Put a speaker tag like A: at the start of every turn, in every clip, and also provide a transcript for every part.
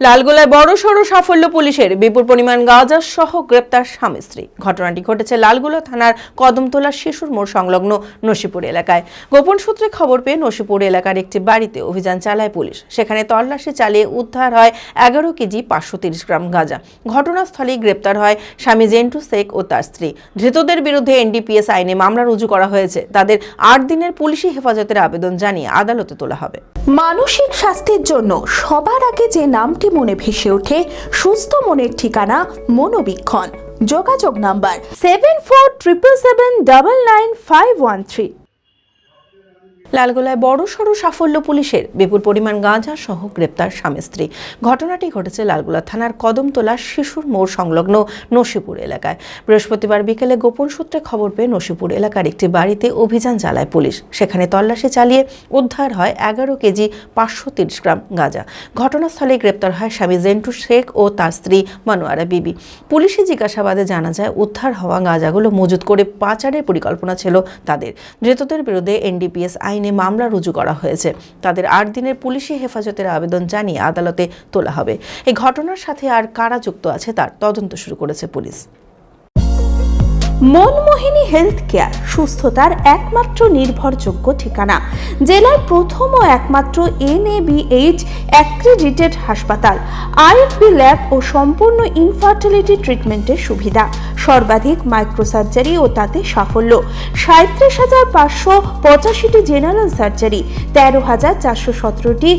A: লালগোলায় বড়সড় সাফল্য পুলিশের, বিপুল পরিমাণ গাঁজা সহ গ্রেপ্তার স্বামী স্ত্রী। ঘটনাটি ঘটেছে লালগোলা থানার কদমতলা শিশুর মোড় সংলগ্ন নসিপুর এলাকায়। গোপন সূত্রে খবর পেয়ে নসিপুর এলাকার একটি বাড়িতে অভিযান চালায় পুলিশ। সেখানে তল্লাশি চালিয়ে উদ্ধার হয় 11 কেজি 530 গ্রাম গাঁজা। ঘটনাস্থলেই গ্রেপ্তার হয় স্বামী জেন্টু শেখ ও তার স্ত্রী। ধৃতদের বিরুদ্ধে এনডিপিএস আইনে মামলা রুজু করা হয়েছে। তাদের 8 দিনের পুলিশি হেফাজতের আবেদন জানিয়ে আদালতে তোলা হবে।
B: মানসিক স্বাস্থ্যের জন্য সবার আগে যে নামটি মনে ভেসে ওঠে, সুস্থ মনের ঠিকানা মনোবীক্ষণ। যোগাযোগ নাম্বার 7477799513।
A: লালগোলায় বড়সড় সাফল্য পুলিশের, বিপুল পরিমাণ গাঁজা সহ গ্রেপ্তার স্বামী স্ত্রী। ঘটনাটি ঘটেছে লালগোলা থানার কদমতলা শিশুর মোড় সংলগ্ন নসিপুর এলাকায়। বৃহস্পতিবার বিকেলে গোপন সূত্রে খবর পেয়ে নসিপুর এলাকার একটি বাড়িতে অভিযান চালায় পুলিশ। সেখানে তল্লাশি চালিয়ে উদ্ধার হয় 11 কেজি 530 গ্রাম গাঁজা। ঘটনাস্থলে গ্রেপ্তার হয় স্বামী জেন্টু শেখ ও তার স্ত্রী মনোয়ারা বিবি। পুলিশি জিজ্ঞাসাবাদে জানা যায়, উদ্ধার হওয়া গাঁজাগুলো মজুত করে পাচারের পরিকল্পনা ছিল তাদের। ধৃতদের বিরুদ্ধে এনডিপিএস আইনে মামলা রুজু করা হয়েছে। তাদের 8 দিনের পুলিশি হেফাজতের আবেদন জানিয়ে আদালতে তোলা হবে। এই ঘটনার সাথে আর কারা যুক্ত আছে তার তদন্ত শুরু করেছে পুলিশ।
B: মনমোহিনী হেলথ কেয়ার, সুস্থতার একমাত্র নির্ভরযোগ্য ঠিকানা। জেলার প্রথম ও একমাত্র NABH অ্যাক্রেডিটেড হাসপাতাল। IFB ল্যাব ও সম্পূর্ণ ইনফার্টিলিটি ট্রিটমেন্টের সুবিধা। সর্বাধিক মাইক্রোসার্জারি ও তাতে সাফল্য। 37,585টি জেনারেল সার্জারি, 13,417টি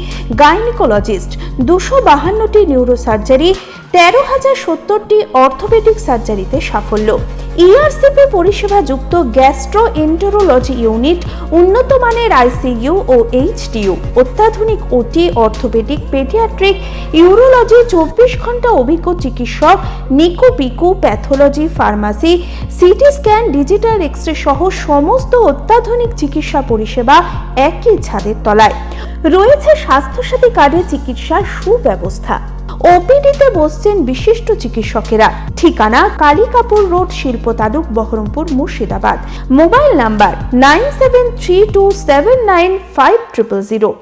B: গাইনিকোলজিস্ট, 252টি নিউরোসার্জারি, 13,070টি অর্থোপেডিক সার্জারিতে সাফল্য। ERCP পরিষেবা যুক্ত গ্যাস্ট্রোএন্টেরোলজি ইউনিট, উন্নত মানের ICU ও HDU, অত্যাধুনিক OT, অর্থোপেডিক, পেডিয়াট্রিক, ইউরোলজি, 24 ঘন্টা অভিজ্ঞ চিকিৎসক, NICU PICU, pathology, pharmacy, CT scan, digital X ray সহ সমস্ত অত্যাধুনিক চিকিৎসা পরিষেবা একই ছাদের তলায়। রয়েছে স্বাস্থ্যসাথী কার্ডে চিকিৎসার সুব্যবস্থা। OPD-তে বসছেন বিশিষ্ট চিকিৎসকেরা। ঠিকানা কালিকাপুর রোড, শিল্প তালুক, বহরমপুর, মুর্শিদাবাদ। Mobile number 9732795000।